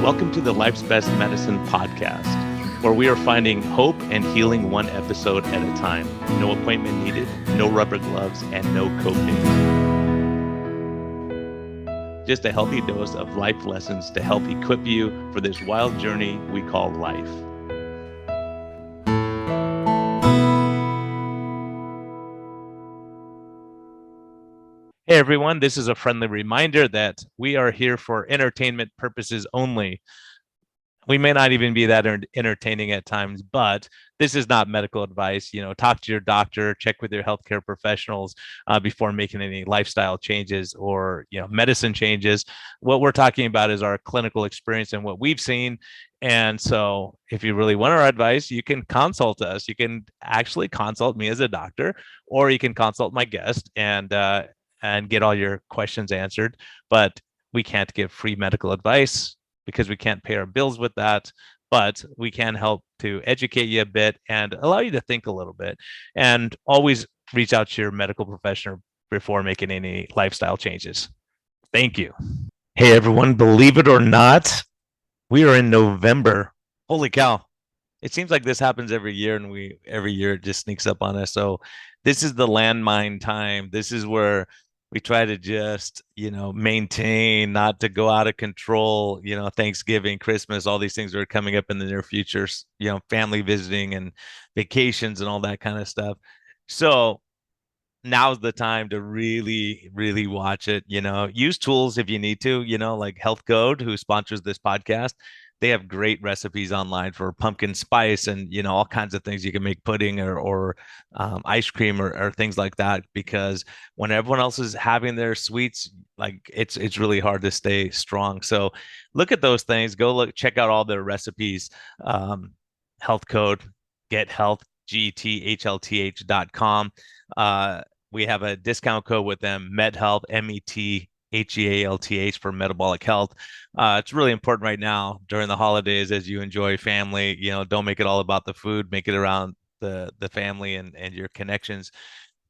Welcome to the Life's Best Medicine podcast, where we are finding hope and healing one episode at a time. No appointment needed, no rubber gloves, and no coping. Just a healthy dose of life lessons to help equip you for this wild journey we call life. Hey everyone, this is a friendly reminder that we are here for entertainment purposes only. We may not even be that entertaining at times, but this is not medical advice. Talk to your doctor, check with your healthcare professionals before making any lifestyle changes or medicine changes. What we're talking about is our clinical experience and what we've seen. And so if you really want our advice, you can consult us. You can actually consult me as a doctor, or you can consult my guest and get all your questions answered. But we can't give free medical advice because we can't pay our bills with that, but we can help to educate you a bit and allow you to think a little bit. And always reach out to your medical professional before making any lifestyle changes. Thank you. Hey everyone, believe it or not, we are in November. Holy cow. It seems like this happens every year, and every year it just sneaks up on us. So this is the landmine time. This is where we try to just, maintain, not to go out of control. Thanksgiving, Christmas, all these things are coming up in the near future, family visiting and vacations and all that kind of stuff. So now's the time to really, really watch it. Use tools if you need to, like Health Code, who sponsors this podcast. They have great recipes online for pumpkin spice and all kinds of things. You can make pudding or ice cream or things like that, because when everyone else is having their sweets, like it's really hard to stay strong. So look at those things. Go check out all their recipes. Health Code, get health, GETHLTH.com. We have a discount code with them, MedHealth, METHEALTH, for metabolic health. It's really important right now during the holidays as you enjoy family. Don't make it all about the food. Make it around the family and your connections,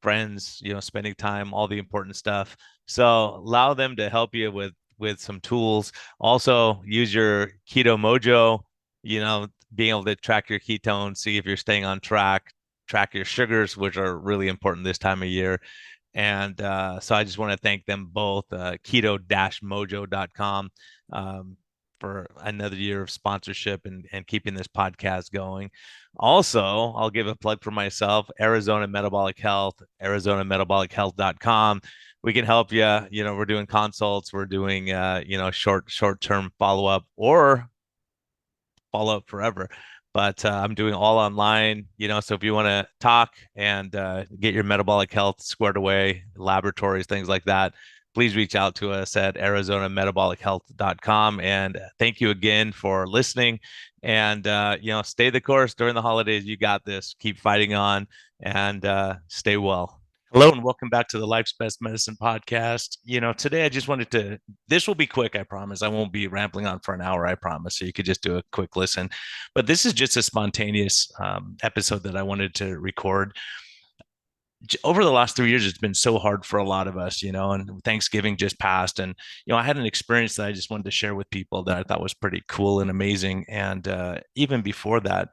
friends, spending time, all the important stuff. So allow them to help you with some tools. Also use your Keto Mojo, being able to track your ketones, see if you're staying on track your sugars, which are really important this time of year. And so I just want to thank them both, keto-mojo.com, for another year of sponsorship and keeping this podcast going. Also, I'll give a plug for myself, Arizona Metabolic Health, ArizonaMetabolicHealth.com. We can help you. We're doing consults. We're doing, short-term follow-up or follow-up forever. But I'm doing all online, so if you want to talk and get your metabolic health squared away, laboratories, things like that, please reach out to us at ArizonaMetabolicHealth.com. And thank you again for listening. And, stay the course during the holidays. You got this. Keep fighting on and stay well. Hello and welcome back to the Life's Best Medicine podcast. Today I just this will be quick, I promise. I won't be rambling on for an hour, I promise. So you could just do a quick listen. But this is just a spontaneous episode that I wanted to record. Over the last 3 years, it's been so hard for a lot of us, and Thanksgiving just passed. And, I had an experience that I just wanted to share with people that I thought was pretty cool and amazing. And even before that,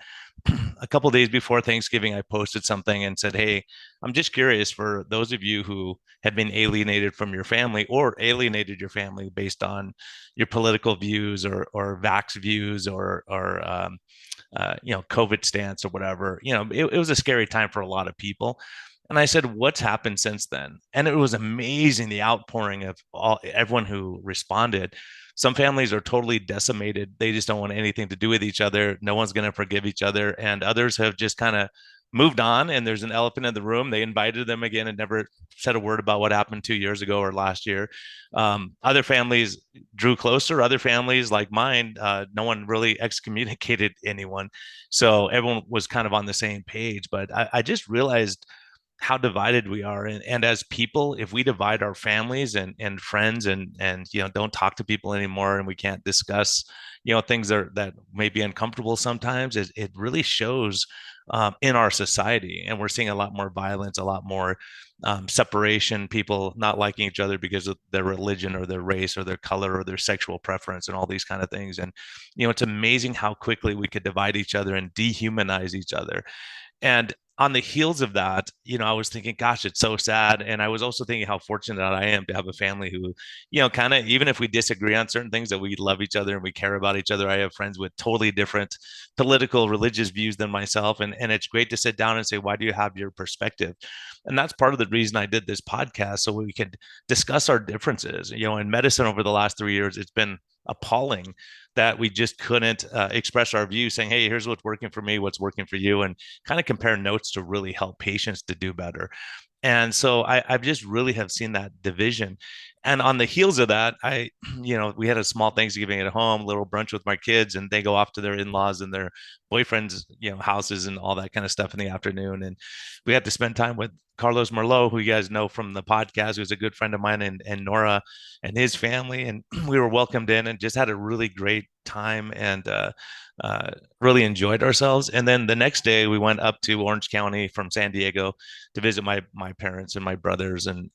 a couple of days before Thanksgiving, I posted something and said, hey, I'm just curious, for those of you who have been alienated from your family or alienated your family based on your political views or vax views or COVID stance or whatever, it was a scary time for a lot of people. And I said, what's happened since then? And it was amazing, the outpouring of everyone who responded. Some families are totally decimated. They just don't want anything to do with each other. No one's going to forgive each other. And others have just kind of moved on, and there's an elephant in the room. They invited them again and never said a word about what happened 2 years ago or last year. Other families drew closer. Other families like mine, no one really excommunicated anyone. So everyone was kind of on the same page. But I just realized how divided we are. And as people, if we divide our families and friends and don't talk to people anymore, and we can't discuss things that may be uncomfortable sometimes, it really shows in our society. And we're seeing a lot more violence, a lot more separation, people not liking each other because of their religion or their race or their color or their sexual preference and all these kind of things. And it's amazing how quickly we could divide each other and dehumanize each other. And on the heels of that, I was thinking, gosh, it's so sad. And I was also thinking how fortunate I am to have a family who, kind of, even if we disagree on certain things, that we love each other and we care about each other. I have friends with totally different political, religious views than myself. And it's great to sit down and say, why do you have your perspective? And that's part of the reason I did this podcast, so we could discuss our differences. In medicine over the last 3 years, it's been appalling that we just couldn't express our views, saying, hey, here's what's working for me, what's working for you, and kind of compare notes to really help patients to do better. And so I've just really have seen that division. And on the heels of that, we had a small Thanksgiving at home, little brunch with my kids, and they go off to their in-laws and their boyfriends, houses and all that kind of stuff in the afternoon. And we had to spend time with Carlos Merlot, who you guys know from the podcast, who's a good friend of mine, and Nora and his family. And we were welcomed in and just had a really great time, and really enjoyed ourselves. And then the next day we went up to Orange County from San Diego to visit my parents and my brothers, and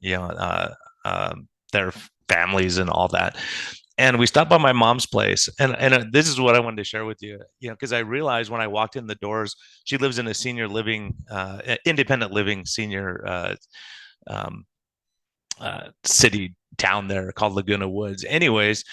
their families and all that. And we stopped by my mom's place, and this is what I wanted to share with you, because I realized when I walked in the doors, she lives in a senior living, independent living senior um, city town there called Laguna Woods. Anyways,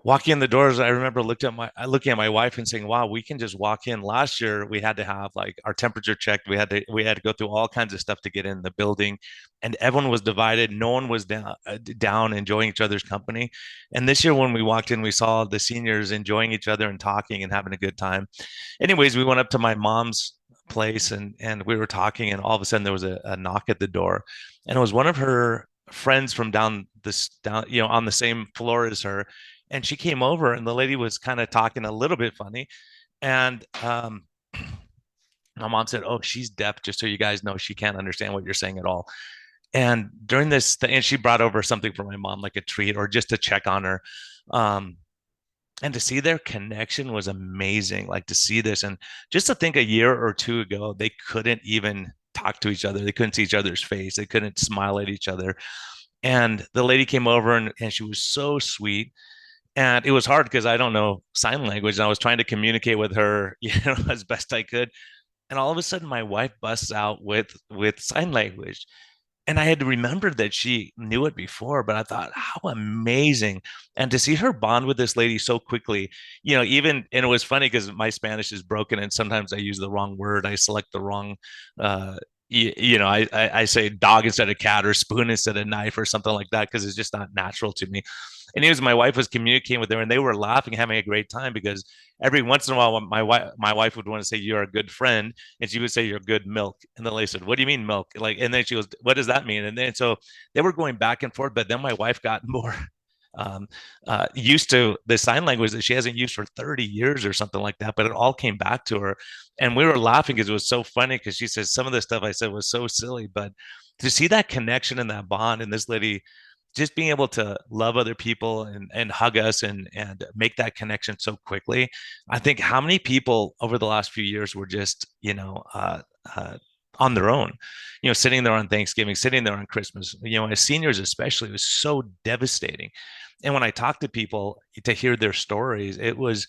walking in the doors, I remember looking at my wife and saying, wow, we can just walk in. Last year we had to have like our temperature checked. We had to go through all kinds of stuff to get in the building, and everyone was divided. No one was down enjoying each other's company. And this year when we walked in, we saw the seniors enjoying each other and talking and having a good time. Anyways, we went up to my mom's place, and we were talking, and all of a sudden there was a knock at the door, and it was one of her friends from down, on the same floor as her. And she came over, and the lady was kind of talking a little bit funny. And my mom said, oh, she's deaf, just so you guys know, she can't understand what you're saying at all. And during this and she brought over something for my mom, like a treat or just to check on her. um and to see their connection was amazing, like to see this. And just to think a year or two ago they couldn't even talk to each other, they couldn't see each other's face, they couldn't smile at each other. And the lady came over, and she was so sweet. And it was hard because I don't know sign language, and I was trying to communicate with her, as best I could. And all of a sudden my wife busts out with sign language. And I had to remember that she knew it before, but I thought, how amazing. And to see her bond with this lady so quickly, even, and it was funny because my Spanish is broken, and sometimes I use the wrong word. I select the wrong, uh, I say dog instead of cat, or spoon instead of knife, or something like that, because it's just not natural to me. And it was my wife was communicating with her, and they were laughing, having a great time, because every once in a while my wife would want to say, you're a good friend, and she would say, you're good milk. And then they said, what do you mean milk? Like, and then she goes, what does that mean? And then so they were going back and forth. But then my wife got more um, used to the sign language that she hasn't used for 30 years or something like that. But it all came back to her. And we were laughing because it was so funny, because she says some of the stuff I said was so silly. But to see that connection and that bond, and this lady just being able to love other people and hug us and make that connection so quickly. I think how many people over the last few years were just, on their own, sitting there on Thanksgiving, sitting there on Christmas, as seniors especially, it was so devastating. And when I talked to people to hear their stories, it was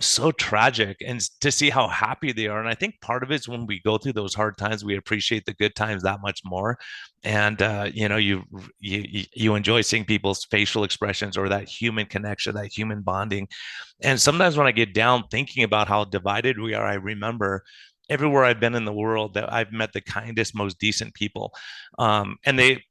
so tragic, and to see how happy they are. And I think part of it is when we go through those hard times, we appreciate the good times that much more. And you enjoy seeing people's facial expressions, or that human connection, that human bonding. And sometimes when I get down thinking about how divided we are, I remember everywhere I've been in the world that I've met the kindest, most decent people. And they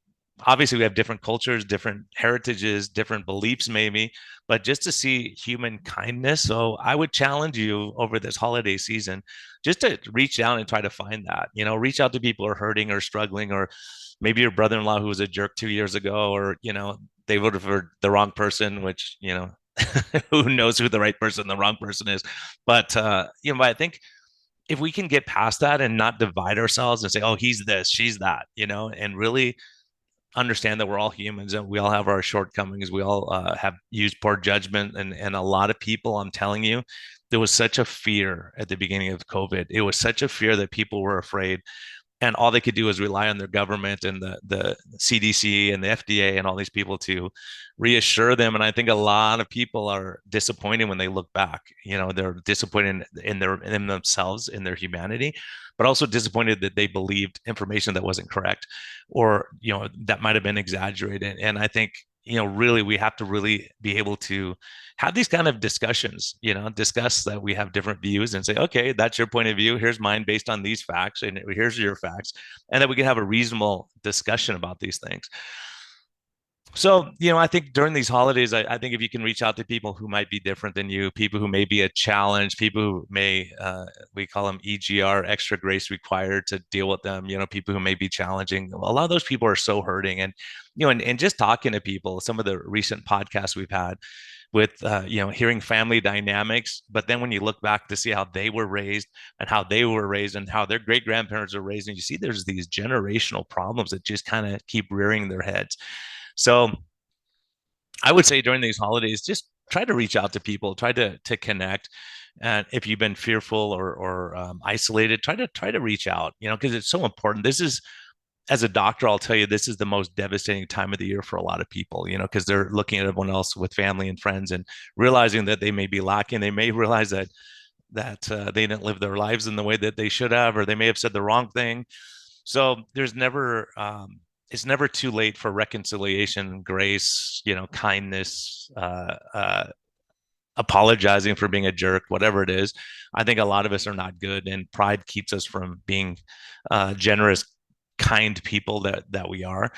obviously, we have different cultures, different heritages, different beliefs, maybe, but just to see human kindness. So I would challenge you over this holiday season just to reach out and try to find that. Reach out to people who are hurting or struggling, or maybe your brother-in-law who was a jerk 2 years ago, or they voted for the wrong person, which who knows who the right person, the wrong person is. But but I think if we can get past that and not divide ourselves and say, oh, he's this, she's that, and really understand that we're all humans and we all have our shortcomings. We all have used poor judgment, and a lot of people, I'm telling you, there was such a fear at the beginning of COVID. It was such a fear that people were afraid. and all they could do is rely on their government and the CDC and the FDA and all these people to reassure them. And I think a lot of people are disappointed when they look back. They're disappointed in themselves, in their humanity, but also disappointed that they believed information that wasn't correct, or that might have been exaggerated. And I think really we have to really be able to have these kind of discussions, discuss that we have different views and say, okay, that's your point of view. Here's mine based on these facts, and here's your facts. And that we can have a reasonable discussion about these things. So, I think during these holidays, I think if you can reach out to people who might be different than you, people who may be a challenge, people who may, we call them EGR, extra grace required to deal with them, people who may be challenging. A lot of those people are so hurting. And, and just talking to people, some of the recent podcasts we've had with, hearing family dynamics, but then when you look back to see how they were raised and how they were raised and how their great grandparents are raised, and you see there's these generational problems that just kind of keep rearing their heads. So I would say during these holidays, just try to reach out to people, try to connect. And if you've been fearful or isolated, try to reach out, because it's so important. This is, as a doctor, I'll tell you, this is the most devastating time of the year for a lot of people, because they're looking at everyone else with family and friends and realizing that they may be lacking. They may realize that they didn't live their lives in the way that they should have, or they may have said the wrong thing. So it's never too late for reconciliation, grace, kindness, apologizing for being a jerk, whatever it is. I think a lot of us are not good, and pride keeps us from being generous, kind people that we are.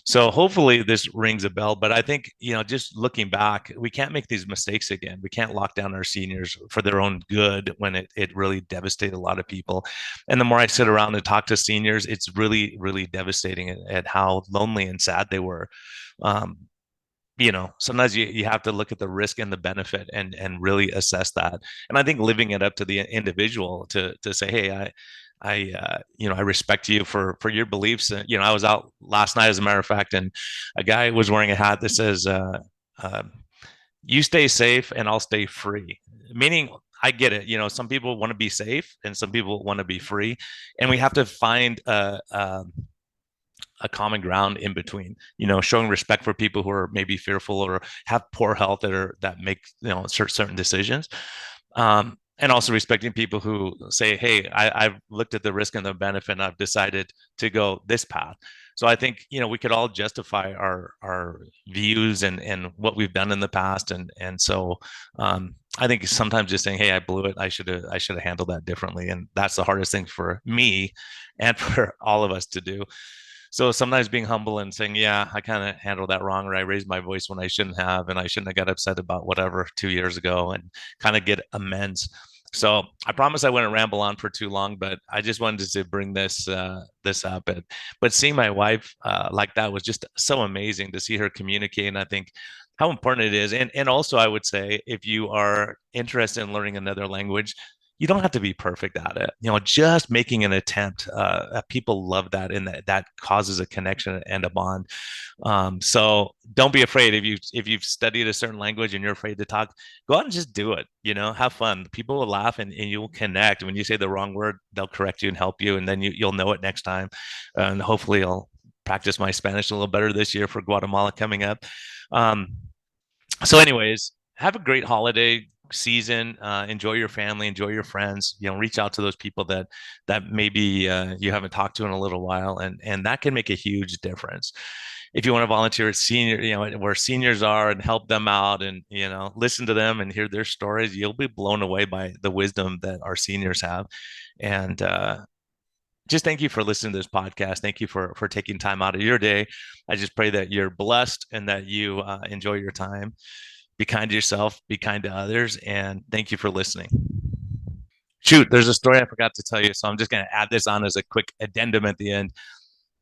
So hopefully this rings a bell. But I think, just looking back, we can't make these mistakes again. We can't lock down our seniors for their own good when it really devastated a lot of people. And the more I sit around and talk to seniors, it's really, really devastating at how lonely and sad they were. Um, Sometimes you have to look at the risk and the benefit and really assess that. And I think living it up to the individual to say, hey, I respect you for your beliefs. I was out last night, as a matter of fact, and a guy was wearing a hat that says, uh, "You stay safe, and I'll stay free." Meaning, I get it. Some people want to be safe, and some people want to be free, and we have to find a common ground in between. Showing respect for people who are maybe fearful or have poor health that make certain decisions. And also respecting people who say, hey, I've looked at the risk and the benefit, and I've decided to go this path. So I think, we could all justify our views and what we've done in the past. And so I think sometimes just saying, hey, I blew it. I should have handled that differently. And that's the hardest thing for me and for all of us to do. So sometimes being humble and saying, yeah, I kind of handled that wrong, or I raised my voice when I shouldn't have, and I shouldn't have got upset about whatever 2 years ago, and kind of get amends. So I promise I wouldn't ramble on for too long, but I just wanted to bring this up. But seeing my wife like that was just so amazing to see her communicate. And I think how important it is. And also I would say, if you are interested in learning another language, you don't have to be perfect at it. Just making an attempt. People love that, and that causes a connection and a bond. So don't be afraid if you've studied a certain language and you're afraid to talk. Go out and just do it. Have fun. People will laugh, and you'll connect. When you say the wrong word, they'll correct you and help you, and then you'll know it next time. And hopefully, I'll practice my Spanish a little better this year for Guatemala coming up. Um, so, anyways, have a great holiday season. Enjoy your family, enjoy your friends. Reach out to those people that maybe you haven't talked to in a little while, and that can make a huge difference. If you want to volunteer at senior, where seniors are, and help them out, and listen to them and hear their stories, you'll be blown away by the wisdom that our seniors have. And just thank you for listening to this podcast. Thank you for taking time out of your day. I just pray that you're blessed and that you enjoy your time. Be kind to yourself, be kind to others, and thank you for listening. Shoot, there's a story I forgot to tell you, so I'm just going to add this on as a quick addendum at the end.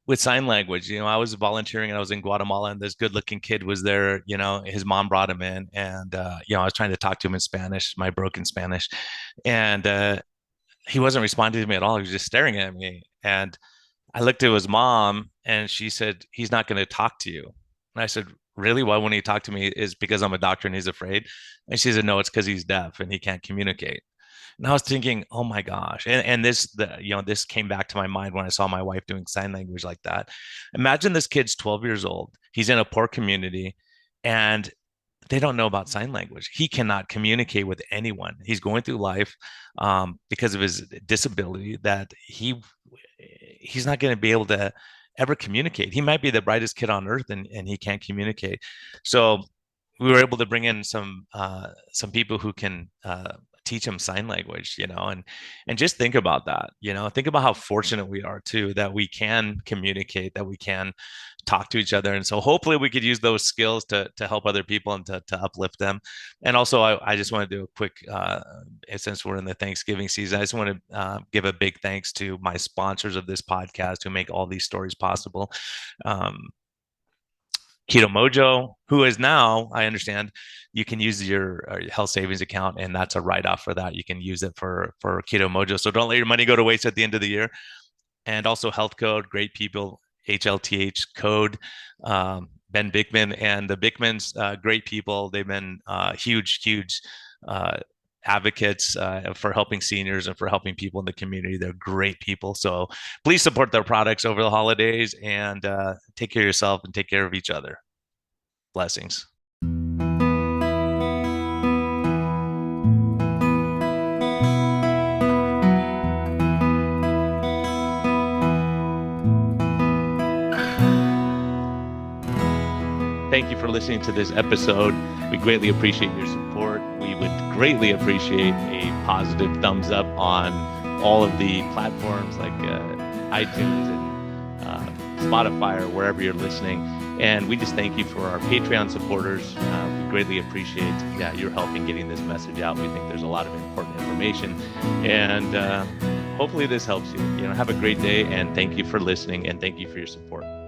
With sign language, I was volunteering and I was in Guatemala, and this good-looking kid was there. His mom brought him in, and I was trying to talk to him in Spanish, my broken Spanish, and he wasn't responding to me at all. He was just staring at me, and I looked at his mom, and she said, "He's not going to talk to you." And I said, "Really? Why wouldn't he talk to me? Is because I'm a doctor and he's afraid?" And she said, "No, it's because he's deaf and he can't communicate." And I was thinking, oh my gosh. And this came back to my mind when I saw my wife doing sign language like that. Imagine this kid's 12 years old. He's in a poor community and they don't know about sign language. He cannot communicate with anyone. He's going through life because of his disability that he's not going to be able to ever communicate. He might be the brightest kid on earth and he can't communicate. So we were able to bring in some people who can teach him sign language, and just think about that, think about how fortunate we are too, that we can communicate, that we can talk to each other. And so hopefully we could use those skills to help other people and to uplift them. And also I just want to do a quick, since we're in the Thanksgiving season, I just want to give a big thanks to my sponsors of this podcast who make all these stories possible. Keto Mojo, who is now, I understand, you can use your health savings account, and that's a write-off for that. You can use it for Keto Mojo. So don't let your money go to waste at the end of the year. And also Health Code, great people, HLTH Code, Ben Bickman and the Bickmans, great people. They've been huge advocates for helping seniors and for helping people in the community. They're great people. So please support their products over the holidays and take care of yourself and take care of each other. Blessings. Thank you for listening to this episode. We greatly appreciate your support. We would greatly appreciate a positive thumbs up on all of the platforms like iTunes and Spotify or wherever you're listening. And we just thank you for our Patreon supporters. We greatly appreciate your help in getting this message out. We think there's a lot of important information. And hopefully this helps you. Have a great day, and thank you for listening, and thank you for your support.